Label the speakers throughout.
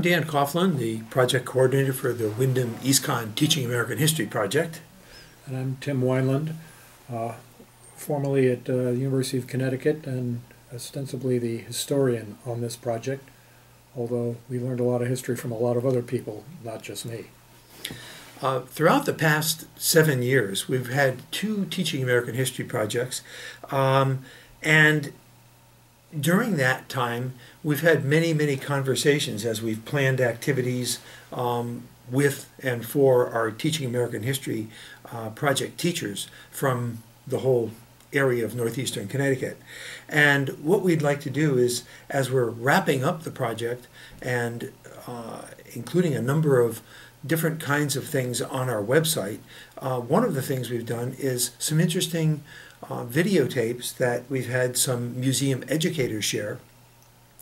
Speaker 1: Dan Coughlin, the project coordinator for the Wyndham EastCon Teaching American History Project.
Speaker 2: And I'm Tim Wineland, formerly at the University of Connecticut and ostensibly the historian on this project, although we learned a lot of history from a lot of other people, not just me.
Speaker 1: Throughout the past 7 years, we've had 2 Teaching American History projects, and during that time, we've had many conversations as we've planned activities with and for our Teaching American History project teachers from the whole area of northeastern Connecticut. And what we'd like to do is, as we're wrapping up the project and including a number of different kinds of things on our website, one of the things we've done is some interesting videotapes that we've had some museum educators share.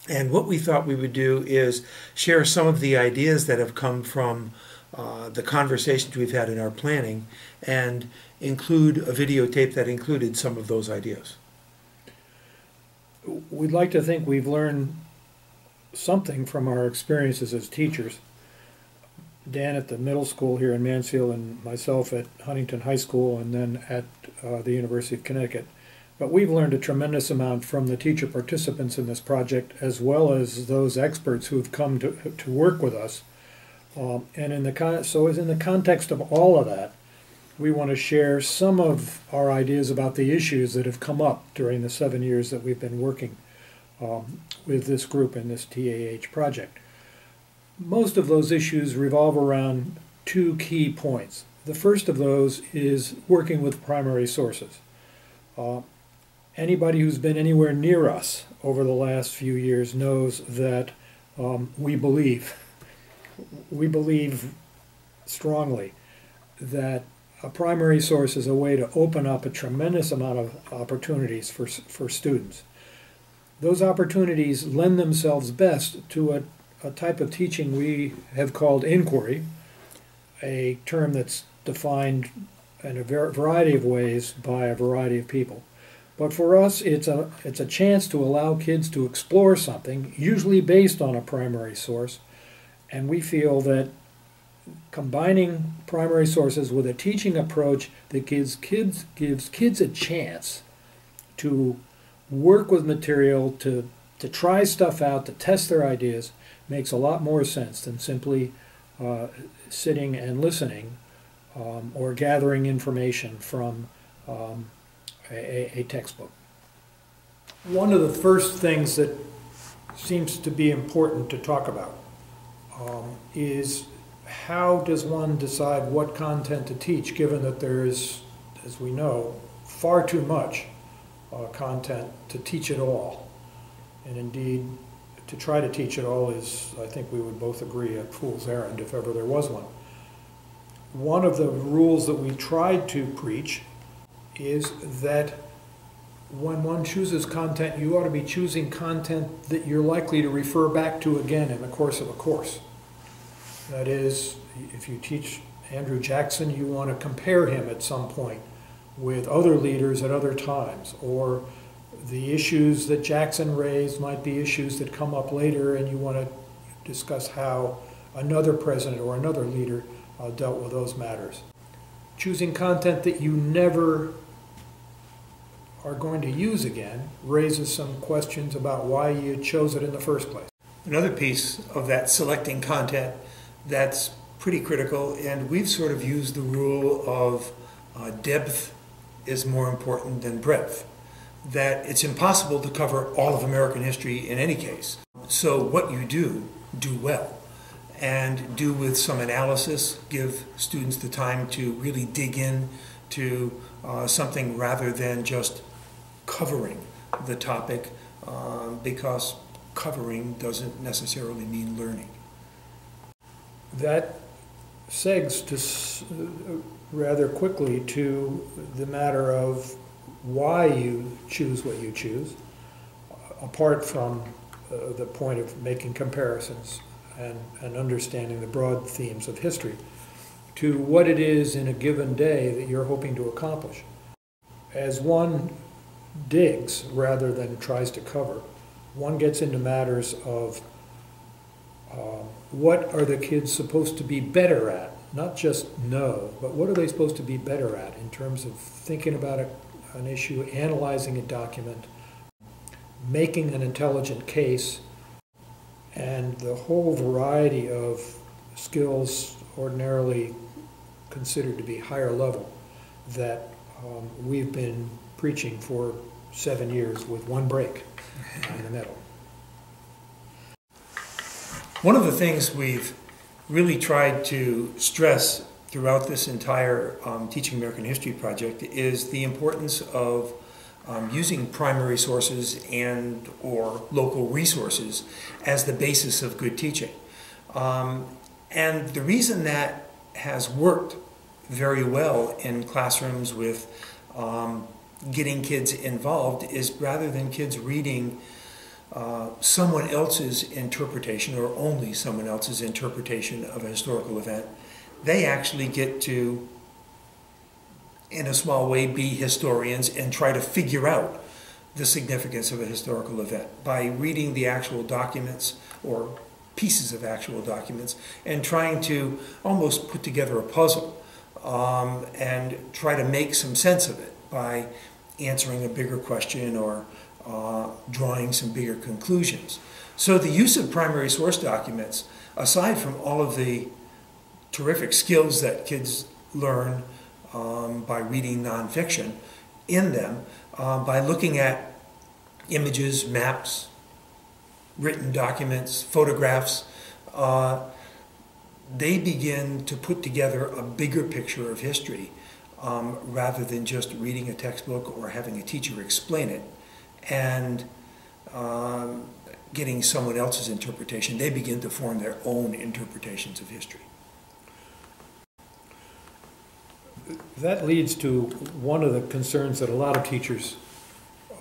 Speaker 1: And what we thought we would do is share some of the ideas that have come from the conversations we've had in our planning and include a videotape that included some of those ideas.
Speaker 2: We'd like to think we've learned something from our experiences as teachers. Dan at the middle school here in Mansfield and myself at Huntington High School and then at the University of Connecticut. But we've learned a tremendous amount from the teacher participants in this project as well as those experts who have come to work with us. And in the context of all of that, we want to share some of our ideas about the issues that have come up during the 7 years that we've been working with this group in this TAH project. Most of those issues revolve around 2 key points. The first of those is working with primary sources. Anybody who's been anywhere near us over the last few years knows that we believe strongly that a primary source is a way to open up a tremendous amount of opportunities for students. Those opportunities lend themselves best to a type of teaching we have called inquiry, a term that's defined in a variety of ways by a variety of people. But for us, it's a chance to allow kids to explore something, usually based on a primary source, and we feel that combining primary sources with a teaching approach that gives kids a chance to work with material, to try stuff out, to test their ideas, makes a lot more sense than simply sitting and listening or gathering information from a textbook. One of the first things that seems to be important to talk about is how does one decide what content to teach, given that there is, as we know, far too much content to teach it all. And indeed, to try to teach it all is, I think we would both agree, a fool's errand if ever there was one. One of the rules that we tried to preach is that when one chooses content, you ought to be choosing content that you're likely to refer back to again in the course of a course. That is, if you teach Andrew Jackson, you want to compare him at some point with other leaders at other times, or the issues that Jackson raised might be issues that come up later and you want to discuss how another president or another leader dealt with those matters. Choosing content that you never are going to use again raises some questions about why you chose it in the first place.
Speaker 1: Another piece of that selecting content that's pretty critical, and we've sort of used the rule of depth is more important than breadth. That it's impossible to cover all of American history in any case. So what you do well, and do with some analysis, give students the time to really dig in to something rather than just covering the topic, because covering doesn't necessarily mean learning.
Speaker 2: That segs rather quickly to the matter of why you choose what you choose, apart from the point of making comparisons and understanding the broad themes of history, to what it is in a given day that you're hoping to accomplish. As one digs rather than tries to cover, one gets into matters of What are the kids supposed to be better at? Not just know, but what are they supposed to be better at in terms of thinking about an issue, analyzing a document, making an intelligent case, and the whole variety of skills ordinarily considered to be higher level that we've been preaching for 7 years with one break in the middle.
Speaker 1: One of the things we've really tried to stress throughout this entire Teaching American History project is the importance of using primary sources and or local resources as the basis of good teaching. And the reason that has worked very well in classrooms with getting kids involved is rather than kids reading someone else's interpretation or only someone else's interpretation of a historical event, they actually get to, in a small way, be historians and try to figure out the significance of a historical event by reading the actual documents or pieces of actual documents and trying to almost put together a puzzle and try to make some sense of it by answering a bigger question or drawing some bigger conclusions. So the use of primary source documents, aside from all of the terrific skills that kids learn by reading nonfiction in them, by looking at images, maps, written documents, photographs, they begin to put together a bigger picture of history rather than just reading a textbook or having a teacher explain it and getting someone else's interpretation. They begin to form their own interpretations of history.
Speaker 2: That leads to one of the concerns that a lot of teachers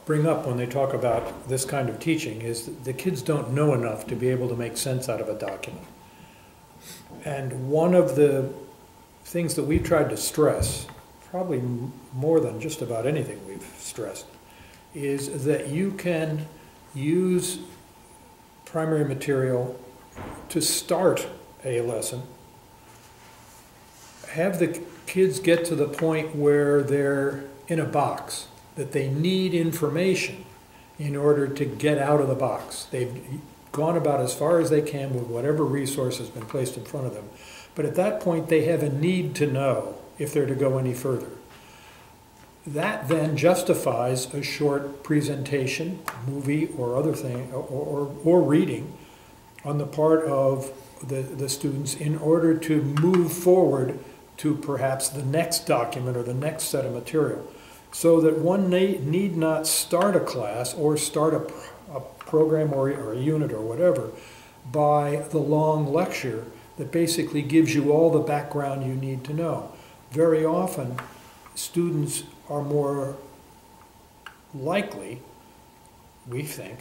Speaker 2: bring up when they talk about this kind of teaching is that the kids don't know enough to be able to make sense out of a document. And one of the things that we've tried to stress, probably more than just about anything we've stressed, is that you can use primary material to start a lesson, have the kids get to the point where they're in a box, that they need information in order to get out of the box. They've gone about as far as they can with whatever resource has been placed in front of them. But at that point, they have a need to know if they're to go any further. That then justifies a short presentation, movie, or other thing, or reading on the part of the students in order to move forward to perhaps the next document or the next set of material. So that one need not start a class or start a program or a unit or whatever by the long lecture that basically gives you all the background you need to know. Very often, students are more likely, we think,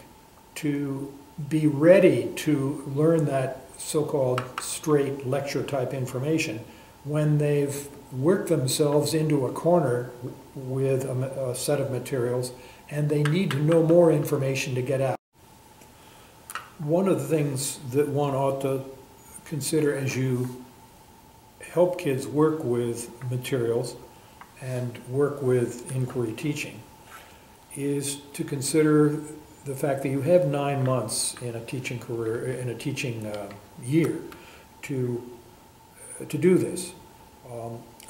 Speaker 2: to be ready to learn that so-called straight lecture type information when they've worked themselves into a corner with a set of materials and they need to know more information to get out. One of the things that one ought to consider as you help kids work with materials and work with inquiry teaching is to consider the fact that you have 9 months in a teaching career, in a teaching year to do this.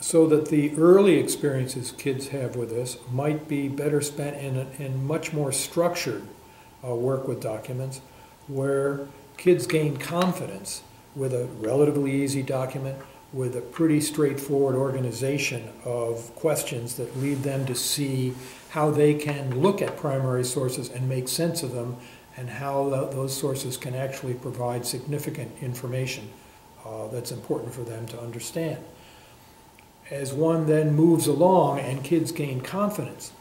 Speaker 2: So that the early experiences kids have with this might be better spent in much more structured work with documents where kids gain confidence with a relatively easy document with a pretty straightforward organization of questions that lead them to see how they can look at primary sources and make sense of them and how those sources can actually provide significant information that's important for them to understand. As one then moves along and kids gain confidence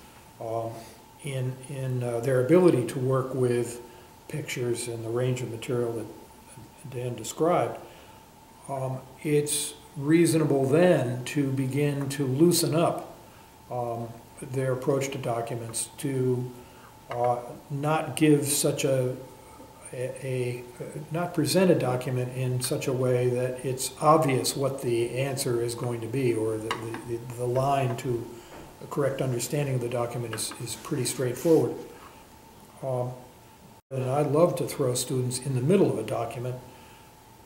Speaker 2: in their ability to work with pictures and the range of material that Dan described, it's reasonable then to begin to loosen up their approach to documents, to not give such a not present a document in such a way that it's obvious what the answer is going to be, or the line to a correct understanding of the document is pretty straightforward. And I'd love to throw students in the middle of a document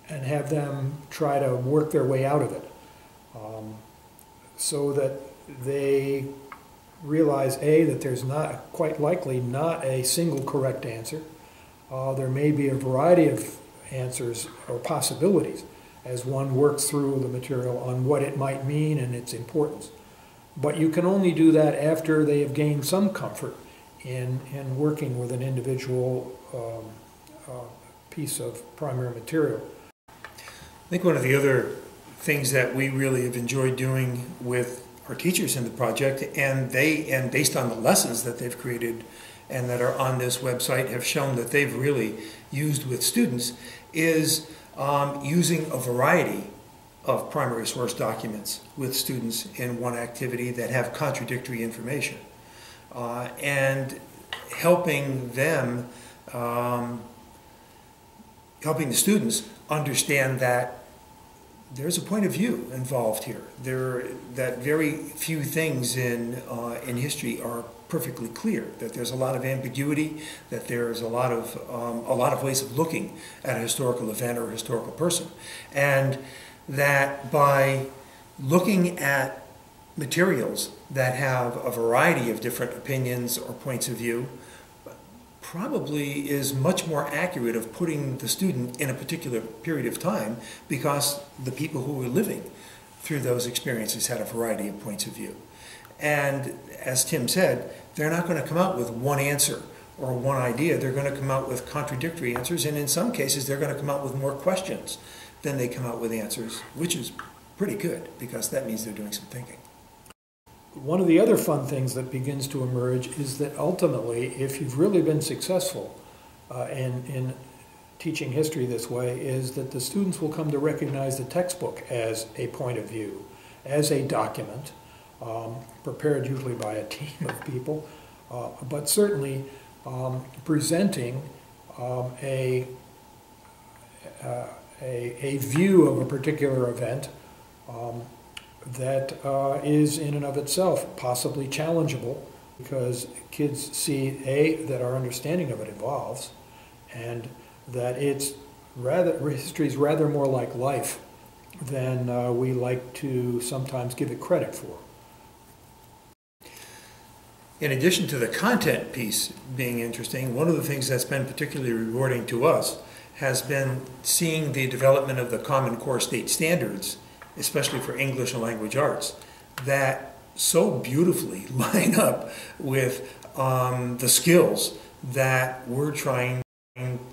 Speaker 2: and have them try to work their way out of it, so that they realize, A, that there's not, quite likely, not a single correct answer. There may be a variety of answers or possibilities as one works through the material on what it might mean and its importance. But you can only do that after they have gained some comfort in working with an individual piece of primary material.
Speaker 1: I think one of the other things that we really have enjoyed doing with our teachers in the project, and based on the lessons that they've created and that are on this website have shown that they've really used with students, is using a variety of primary source documents with students in one activity that have contradictory information, and helping them, helping the students understand that there's a point of view involved here. That very few things in history are perfectly clear. That there's a lot of ambiguity. That there's a lot of ways of looking at a historical event or a historical person, and that by looking at materials that have a variety of different opinions or points of view, probably is much more accurate of putting the student in a particular period of time, because the people who were living through those experiences had a variety of points of view. And as Tim said, they're not going to come out with one answer or one idea. They're going to come out with contradictory answers, and in some cases they're going to come out with more questions than they come out with answers, which is pretty good, because that means they're doing some thinking.
Speaker 2: One of the other fun things that begins to emerge is that ultimately, if you've really been successful in teaching history this way, is that the students will come to recognize the textbook as a point of view, as a document, prepared usually by a team of people, but certainly presenting a view of a particular event that is in and of itself possibly challengeable, because kids see, A, that our understanding of it evolves, and that history is rather more like life than we like to sometimes give it credit for.
Speaker 1: In addition to the content piece being interesting, one of the things that's been particularly rewarding to us has been seeing the development of the Common Core State Standards, especially for English and language arts, that so beautifully line up with the skills that we're trying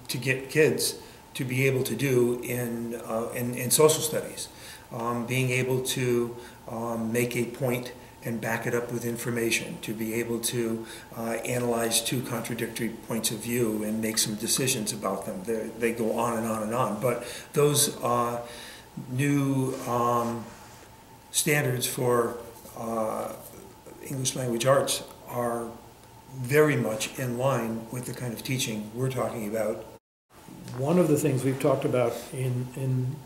Speaker 1: to get kids to be able to do in social studies. Being able to make a point and back it up with information, to be able to analyze two contradictory points of view and make some decisions about them. They go on and on and on. But those new standards for English language arts are very much in line with the kind of teaching we're talking about.
Speaker 2: One of the things we've talked about in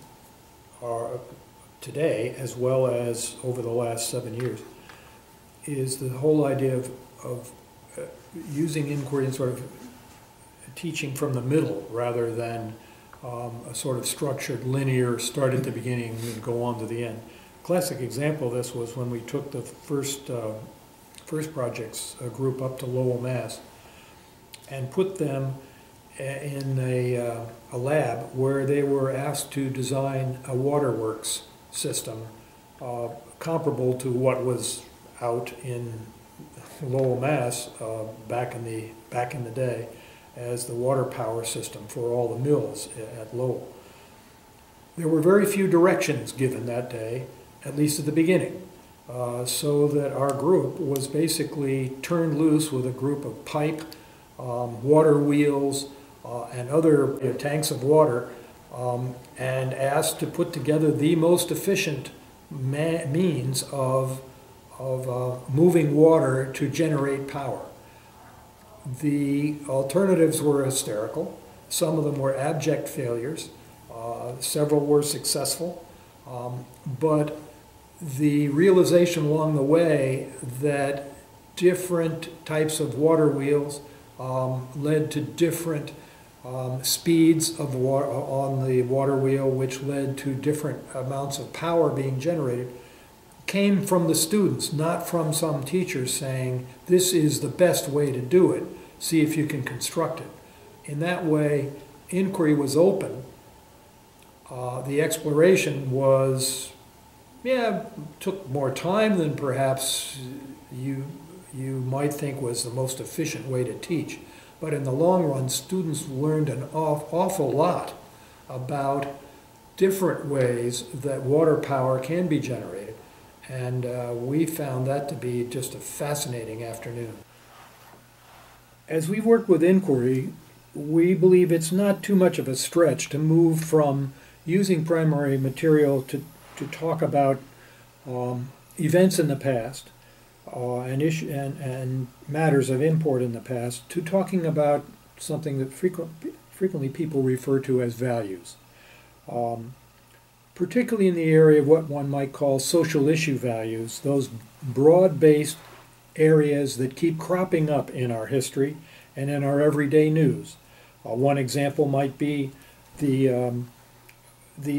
Speaker 2: our today, as well as over the last 7 years, is the whole idea of using inquiry and sort of teaching from the middle, rather than a sort of structured, linear, start at the beginning and go on to the end. Classic example of this was when we took the first projects group up to Lowell, Mass, and put them in a lab where they were asked to design a waterworks system comparable to what was out in Lowell, Mass, back in the day, as the water power system for all the mills at Lowell. There were very few directions given that day, at least at the beginning, so that our group was basically turned loose with a group of pipe, water wheels, and other tanks of water, and asked to put together the most efficient means of moving water to generate power. The alternatives were hysterical. Some of them were abject failures. Several were successful. But the realization along the way that different types of water wheels led to different speeds of water on the water wheel, which led to different amounts of power being generated, came from the students, not from some teachers saying, this is the best way to do it, see if you can construct it. In that way, inquiry was open. The exploration was, took more time than perhaps you might think was the most efficient way to teach. But in the long run, students learned an awful lot about different ways that water power can be generated. And we found that to be just a fascinating afternoon. As we work with inquiry, we believe it's not too much of a stretch to move from using primary material to talk about events in the past and matters of import in the past, to talking about something that frequently people refer to as values. Particularly in the area of what one might call social issue values, those broad-based areas that keep cropping up in our history and in our everyday news. One example might be the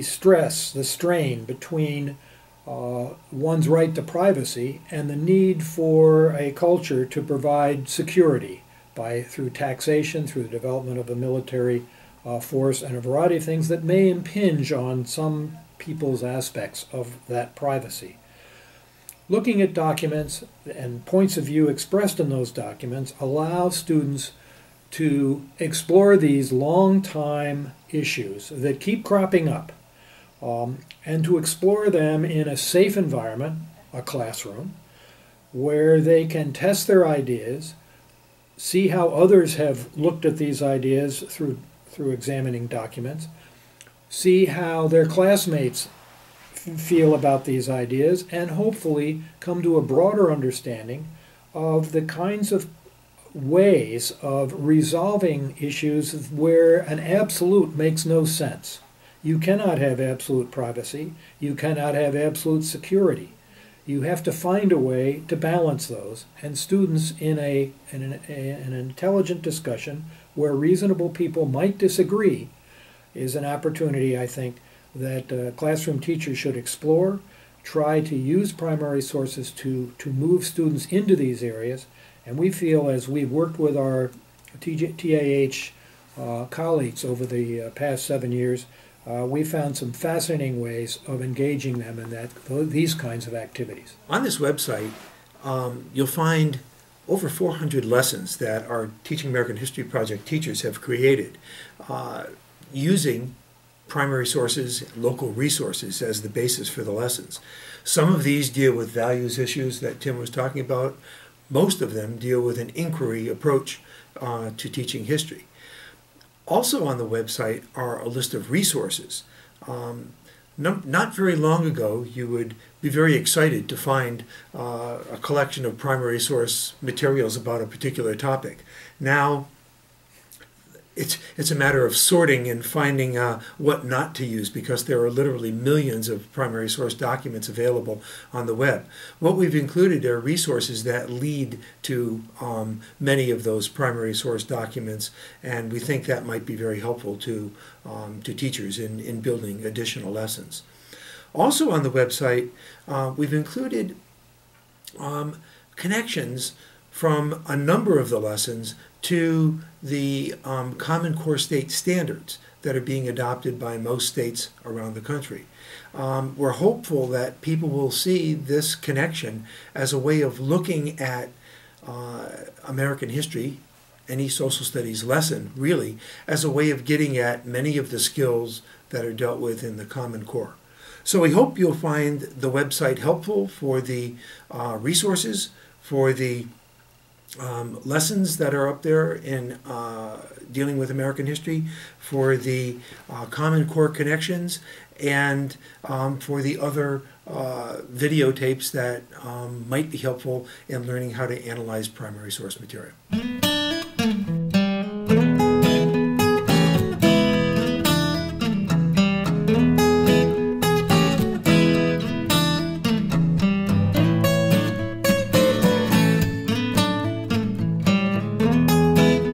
Speaker 2: stress, the strain between one's right to privacy and the need for a culture to provide security through taxation, through the development of a military force, and a variety of things that may impinge on some people's aspects of that privacy. Looking at documents and points of view expressed in those documents allows students to explore these long-time issues that keep cropping up, and to explore them in a safe environment, a classroom, where they can test their ideas, see how others have looked at these ideas through examining documents, see how their classmates feel about these ideas, and hopefully come to a broader understanding of the kinds of ways of resolving issues where an absolute makes no sense. You cannot have absolute privacy. You cannot have absolute security. You have to find a way to balance those. And students in an intelligent discussion where reasonable people might disagree is an opportunity, I think, that classroom teachers should explore, try to use primary sources to move students into these areas. And we feel, as we've worked with our TAH colleagues over the past 7 years, we found some fascinating ways of engaging them in these kinds of activities.
Speaker 1: On this website, you'll find over 400 lessons that our Teaching American History Project teachers have created using primary sources, local resources as the basis for the lessons. Some of these deal with values issues that Tim was talking about. Most of them deal with an inquiry approach to teaching history. Also on the website are a list of resources. Not very long ago, you would be very excited to find a collection of primary source materials about a particular topic. Now, it's a matter of sorting and finding what not to use, because there are literally millions of primary source documents available on the web. What we've included are resources that lead to many of those primary source documents, and we think that might be very helpful to teachers in building additional lessons. Also on the website, we've included connections from a number of the lessons to the Common Core state standards that are being adopted by most states around the country. We're hopeful that people will see this connection as a way of looking at American history, any social studies lesson, really, as a way of getting at many of the skills that are dealt with in the Common Core. So we hope you'll find the website helpful for the resources, for the lessons that are up there in dealing with American history, for the Common Core connections, and for the other videotapes that might be helpful in learning how to analyze primary source material.